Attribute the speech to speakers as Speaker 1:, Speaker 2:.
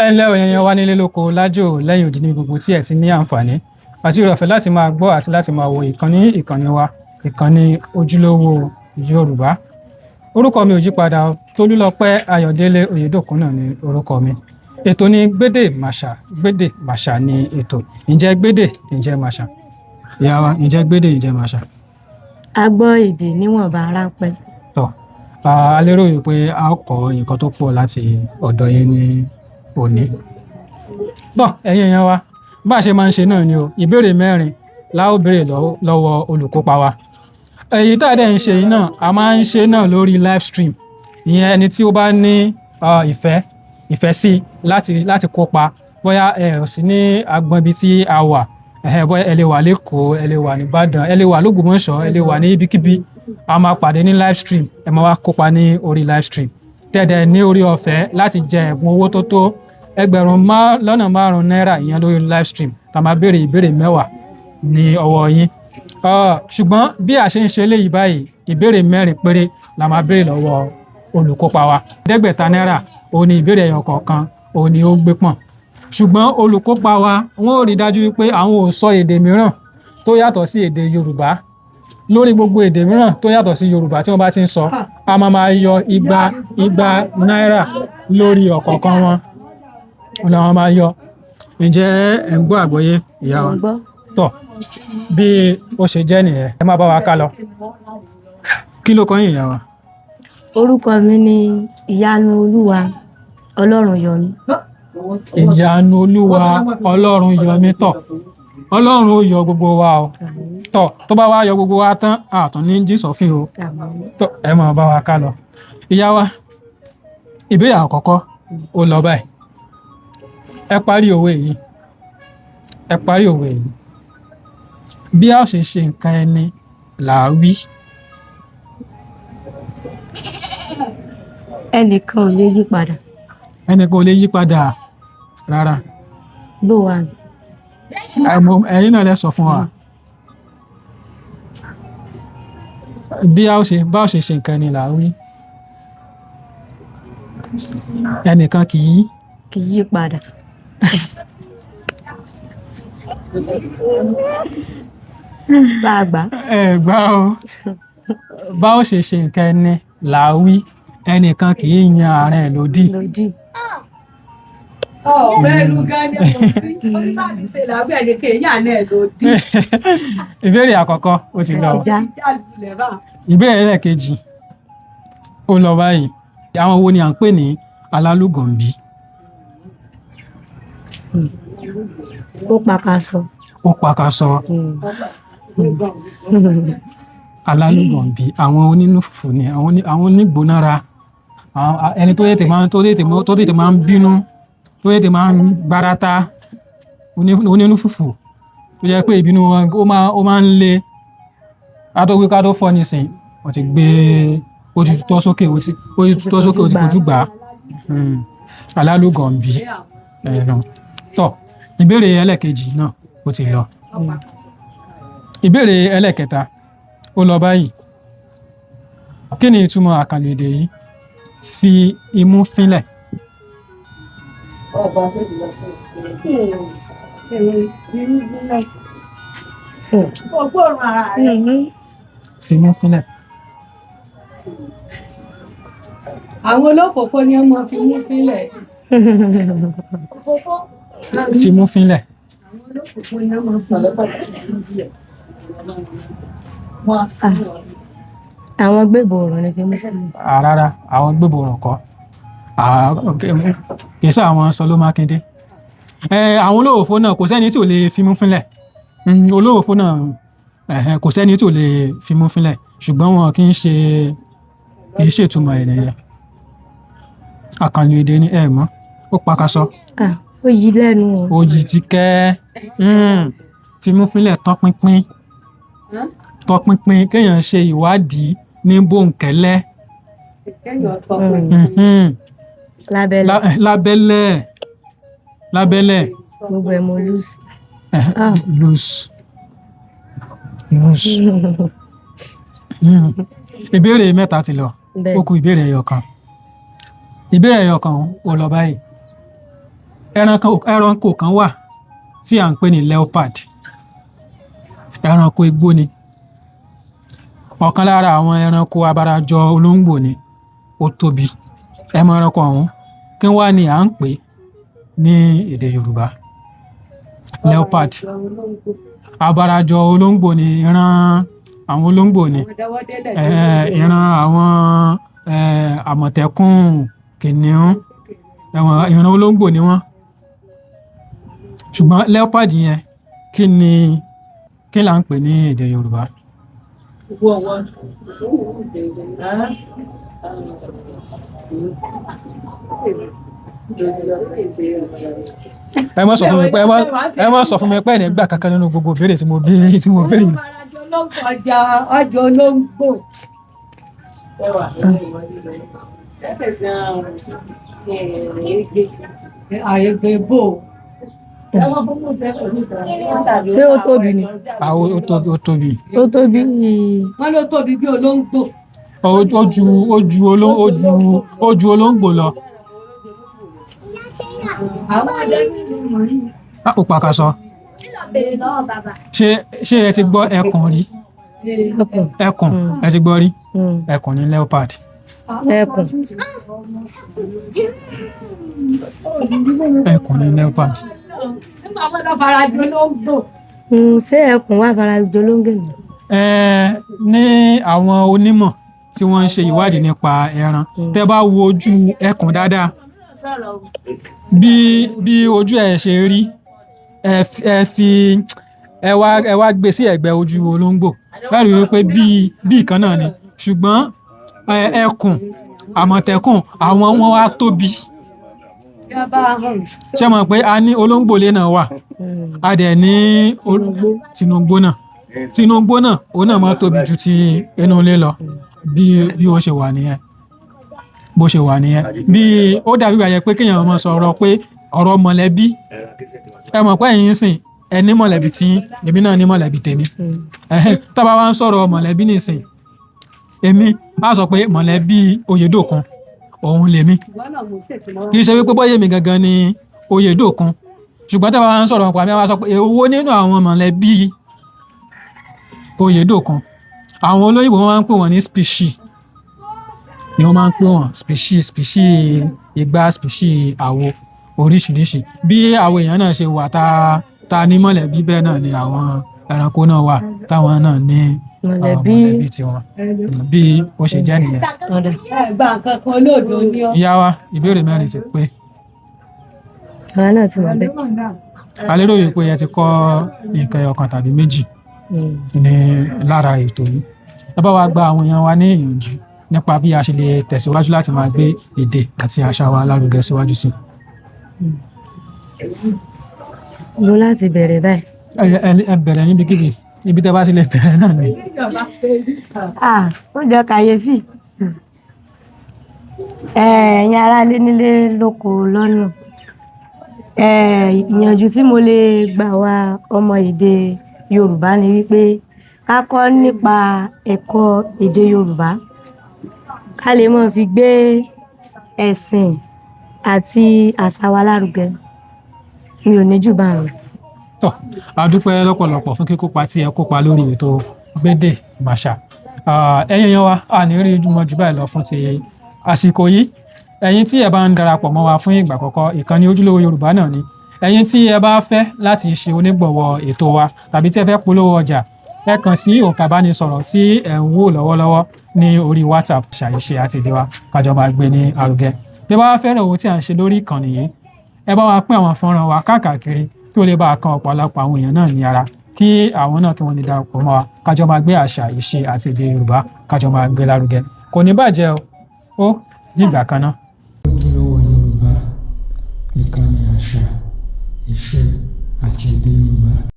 Speaker 1: Ẹ ǹlẹ́ o ẹ̀yin wa nílé lóko lájò lẹ́yìn odi ní gbogbo tí ẹ ti ní àǹfààní àti ìrọ̀fẹ́ láti máa gbọ́ àti láti máa wo ìkànnì wa ìkànnì ojúlówó Yorùbá. Orúkọ mi ò yí padà Tolúlọpẹ́ Ayọ̀délé Oyèdòkun náà ni orúkọ mi. Ètò ni Gbédè Màṣà ni ètò. Ǹjẹ́ gbédè ǹjẹ́ màṣà? Ìyá wa ǹjẹ́ gbédè ǹjẹ́ màṣà?
Speaker 2: A gbọ́ èdè níwọ̀nba ráńpẹ́.
Speaker 1: Tọ́ a lérò wípé a ó kọ́ nǹkan tó pọ̀ láti ọ̀dọ̀ yín ní òní. Tọ́ ẹ̀yin èèyàn wa bá a ṣe máa ń ṣe náà ni o, ìbéèrè 4 la ó béèrè lọ́wọ́ olùkópa wa. Èyí tá a dẹ̀ ń ṣe yìí náà a máa ń ṣe náà lórí live stream. Ìyẹn ẹni tí ó bá ní ìfẹ́ sí láti kópa bóyá ẹ ò sí ní agbọn ibi tí a wà, bóyá ẹ lè wà lÉkòó, ẹ lè wà ní Ìbàdàn, ẹ lè wà l'Ógbómọ̀ṣọ́, ẹ lè wà ní ibikíbi. A máa pàdé ní live stream, ẹ máa wá kópa ní orí live stream. Tẹ̀dẹ̀ ní orí ọ̀fẹ́ láti jẹ ẹ̀bùn owó tó tó ẹgbẹ̀rún lọ́nà 5 náírà ìyẹn lórí live stream. Tá a máa béèrè ìbéèrè 10 ní ọwọ́ yín. Ṣùgbọ́n bí a ṣe ń ṣe léyìí báyìí, ìbéèrè 4 péré la máa béèrè lọ́wọ́ olùkópa wa. ₹500 òun ni ìbéèrè ẹyọ kọ̀ọ̀kan òun ni ó gbé pọ̀n. Ṣùgbọ́n olùkópa wa wọ́n ò rí dájú wípé àwọn ò sọ èdè mìíràn tó yàtọ̀ sí èdè Yorùbá. Lórí gbogbo èdè mìíràn tó yàtọ̀ sí Yorùbá tí wọ́n bá ti ń sọ, a máa yọ igba náírà lórí ọ̀kọ̀ọ̀kan wọn. Òun làwọn máa yọ. Ǹjẹ́ ẹ̀ ń gbọ́ àgbọ́yé ìyá wa? Tọ́ bí ó ṣe jẹ́ nìyẹn, ẹ máa bá wa ká lọ. Kí ló kọ yín ìyá wa?
Speaker 2: Orúkọ mi ni Ìyanu Olúwa Ọlọ́runyọmí.
Speaker 1: Ìyanu Olúwa Ọlọ́runyọmí. Tọ́ Ọlọ́run ó yọ gbogbo wa o. Tọ́ tó bá wá yọ gbogbo wa tán àtún ní jí sọ́fìn o. Tọ́ ẹ máa bá wa ká lọ. Ìyá wa ìbéèrè àkọ́kọ́ ó lọ báyìí. Ẹ parí òwe yìí. Bí a ó ṣe ṣe nǹkan ẹni là á wí.
Speaker 2: Ẹnìkan ò lè yí padà.
Speaker 1: Ẹnìkan ò lè yí padà rárá.
Speaker 2: Bó wà ní?
Speaker 1: Ẹ̀yin náà lẹ sọ fún wa. Bí a ó ṣe ṣe nǹkan ẹni là á wí. Ẹnìkan kì í
Speaker 2: yí padà. Sáàgbà.
Speaker 1: Ẹ gbà o. Bá ó ṣe ṣe nǹkan ẹni là á wí. Ẹnìkan kì í yan ara ẹ̀ lódì.
Speaker 3: Bẹ́ẹ̀lú gan-an ni mo láti ṣe làbẹ́ ẹnìkan èyí àná ẹ̀ lòdì.
Speaker 1: Ìbéèrè àkọ́kọ́ ó ti lọ. Ìbéèrè ẹlẹ́ẹ̀kejì ó lọ báyìí. Àwọn wo ni à ń pè ní alálùgọ̀ǹbí?
Speaker 2: Ó pakasọ.
Speaker 1: Ó pakasọ. Alálùgọ̀ǹbí àwọn onínú fùfù ni àwọn onígbónára, ẹni tó tètè máa ń bínú, tó tètè máa ń gbárátá, onínú fùfù tó jẹ́ pé ìbínú wọn ó máa ń le. Adówí ká tó fọ́ nísìn wọ́n ti gbé ó ti tọ́ sókè ó ti fojú gbà. Alálùgọ̀ǹbí. Tọ́ ìbéèrè ẹlẹ́ẹ̀kejì náà ó ti lọ. Ìbéèrè ẹlẹ́ẹ̀kẹta ó lọ báyìí. Kí ni ìtumọ̀ àkànlò èdè yìí? Fi imú fínlẹ̀. Fi imú fínlẹ̀.
Speaker 3: Àwọn olófòfó ni wọ́n máa fi imú fínlẹ̀.
Speaker 1: Fi imú fínlẹ̀.
Speaker 3: Àwọn olófòfó ni wọ́n máa fi imú fínlẹ̀.
Speaker 2: Àwọn gbébòrò ni fi mú fínlẹ̀.
Speaker 1: Rárá, àwọn gbébòrò kọ́. Kìí ṣe àwọn Sọló Mákindé. Àwọn olófòfó náà kò sẹ́ni tí ò lè fi imú fínlẹ̀. Olófòfó náà kò sẹ́ni tí ò lè fi imú fínlẹ̀, ṣùgbọ́n wọn kì í ṣe ìtumọ̀ ẹ̀ nìyẹn. Àkànlò èdè ni ẹ mọ̀, ó pakasọ.
Speaker 2: Ó yí lẹ́nu o.
Speaker 1: Ó yí ti kẹ́. Fi imú fínlẹ̀ tọpinpin kéèyàn ṣe ìwádìí ní bòńkẹ́lẹ́. Lábẹ́lẹ̀.
Speaker 2: Gbogbo ẹ̀ mo lùsì.
Speaker 1: Loose. Ìbéèrè 3 ti lọ. Ó kù ìbéèrè ẹyọ kan. Ìbéèrè ẹyọ kan ó lọ báyìí. ẹranko kan wà tí à ń pè ní leopard. Ẹranko igbó ni. Ọ̀kan lára àwọn ẹranko abarajọ olóńgbò ni. Ó tóbi. Ẹ mọ ẹranko ọ̀hún? Kí wá ni à ń pè ní èdè Yorùbá? Leopard. Abarajọ olóńgbò ni, ìran àwọn olóńgbò ni. Ìran àwọn àmọ̀tẹ́kùn, kìnìún, ìran olóńgbò ni wọ́n. Ṣùgbọ́n leopard yẹn kí là ń pè ní èdè Yorùbá? Ẹ má sọ fún mi pé ẹ ní gbà kankan nínú gbogbo ìbéèrè tí mo béèrè.
Speaker 3: Ọjọ́ olóńgbò. Àyègbè bò.
Speaker 2: Ṣé ó tóbi ni?
Speaker 1: Ó tóbi.
Speaker 2: Ó tóbi.
Speaker 3: Wọ́n ló tóbi bí olóńgbò.
Speaker 1: Ó ju olóńgbò lọ.
Speaker 3: Àwọn ọdẹ nínú mọ̀rí.
Speaker 1: Ó pàkàṣọ. Ṣé ẹ ti gbọ́ ẹkùn rí? Ẹkùn ẹ ti gbọ́ rí? Ẹkùn ni leopard.
Speaker 2: Ẹkùn.
Speaker 1: Ẹkùn ni leopard.
Speaker 3: Nígbà wọn lọ fara jọ olóńgbò.
Speaker 2: Ṣé ẹkùn wà fara jọ olóńgbò ni?
Speaker 1: Ní àwọn onímọ̀ tí wọ́n ń ṣe ìwádìí nípa ẹran, tẹ́ bá wo ojú ẹkùn dáadáa, bí ojú ẹ̀ ṣe rí, ẹ wá gbé sí ẹ̀gbẹ́ ojú olóńgbò, láti rí wípé bí ìkan náà ni. Ṣùgbọ́n ẹkùn, àmọ̀tẹ́kùn, àwọn wọn wá tóbi. Ṣé mọ̀ pé a ní olóńgbòlé náà wà, a dẹ̀ ní Tinugbó náà. Tinugbó náà òun náà máa tóbi ju ti inú ilé lọ, bí ó ṣe wà nìyẹn. Bó ṣe wà nìyẹn. Bí ó dàbí ìgbà yẹn pé kéèyàn máa sọ̀rọ̀ pé ọ̀rọ̀ mọ̀lẹ́bí. Ẹ mọ̀ pé ẹ̀yin sìn ẹ ní mọ̀lẹ́bí tí èmi náà ní mọ̀lẹ́bí tèmi. Tá bá wá ń sọ̀rọ̀ mọ̀lẹ́bí nìsín, èmi á sọ pé mọ̀lẹ́bí Oyèdòkun òun lèmi. Kì í ṣe wípé bóyá èmi gangan ni Oyèdòkun, ṣùgbọ́n tá bá wá ń sọ̀rọ̀ nípa mi, a wá sọ pé èwo nínú àwọn mọ̀lẹ́bí Oyèdòkun. Àwọn olóyìnbó wọn máa ń pè wọ́n ní species ni wọ́n máa ń pè wọ́n, species ìgbà, species àwo, oríṣiríṣi. Bí àwọn èèyàn náà ṣe wà ta ní mọ̀lẹ́bí, bẹ́ẹ̀ náà ni àwọn ẹranko náà wà táwọn náà ní mọ̀lẹ́bí tiwọn. Bí ó ṣe jẹ́ nìyẹn.
Speaker 3: Ẹgbà kankan olóòdó ní ọ.
Speaker 1: Ìyá wa, ìbéèrè mẹ́rin ti pé.
Speaker 2: Àwọn náà ti wà bẹ́ẹ̀.
Speaker 1: A lérò wípé ẹ ti kọ́ nǹkan ẹyọ kan tàbí méjì ní lára ètò yìí. Ẹ bá wa gba àwọn èèyàn wa ní ìyànjú nípa bí a ṣe lè tẹ̀síwájú láti máa gbé èdè àti àṣà wa lárugẹ síwájú sí.
Speaker 2: Mo láti bẹ̀rẹ̀ báyìí.
Speaker 1: Ẹ bẹ̀rẹ̀ níbikíbi, ibi tẹ́ bá sì lè bẹ̀rẹ̀ náà ni.
Speaker 2: Ó jẹ́ kàyéfì. Ẹ̀yin aráalé nílé lóko lọ́nà. Ìyànjú tí mo lè gbà wá ọmọ èdè Yorùbá ni wípé ká kọ́ nípa ẹ̀kọ́ èdè Yorùbá, ká lè máa fi gbé ẹ̀sìn àti àṣà wa lárugẹ. Mi ò ní jù bá wọn.
Speaker 1: Tọ́, a dúpẹ́ lọ́pọ̀lọpọ̀ fún kíkópa tí ẹ kópa lórí ètò Gbédè Màṣà. Ẹ̀yin èèyàn wa, a ní rí mọ́ jù báyìí lọ fún ti àsìkò yìí. Ẹ̀yin tí ẹ bá ń darapọ̀ mọ́ wa fún ìgbà àkọ́kọ́, ìkànnì Ojúlówó Yorùbá náà ni. Ẹ̀yin tí ẹ bá fẹ́ láti ṣe onígbọ̀wọ́ ètò wa tàbí tí ẹ fẹ́ polówó ọjà, ẹ kàn sí òǹkà ìbánisọ̀rọ̀ tí ẹ ń wò lọ́wọ́lọ́wọ́ ní orí WhatsApp Ṣàìṣe àti Èdè Wa, kájọ máa gbé ní àrùgẹ. Bí ẹ bá fẹ́ràn owó tí à ń ṣe lórí ìkànnì yìí, ẹ bá wa pín àwọn fọ́nrán wa káàkiri kí ó lè bá kan ọ̀pọ̀lọpọ̀ àwọn èèyàn náà ní ara, kí àwọn náà kí wọ́n lè darapọ̀ mọ́ wa, kájọ máa gbé àṣà, ìṣe àti èdè Yorùbá, kájọ máa gbé lárugẹ. Kò ní bàjẹ́ o, ó dìgbà kan náà.
Speaker 4: Ojúlówó Yorùbá, ìkànnì àṣà, ìṣe àti èdè Yorùbá.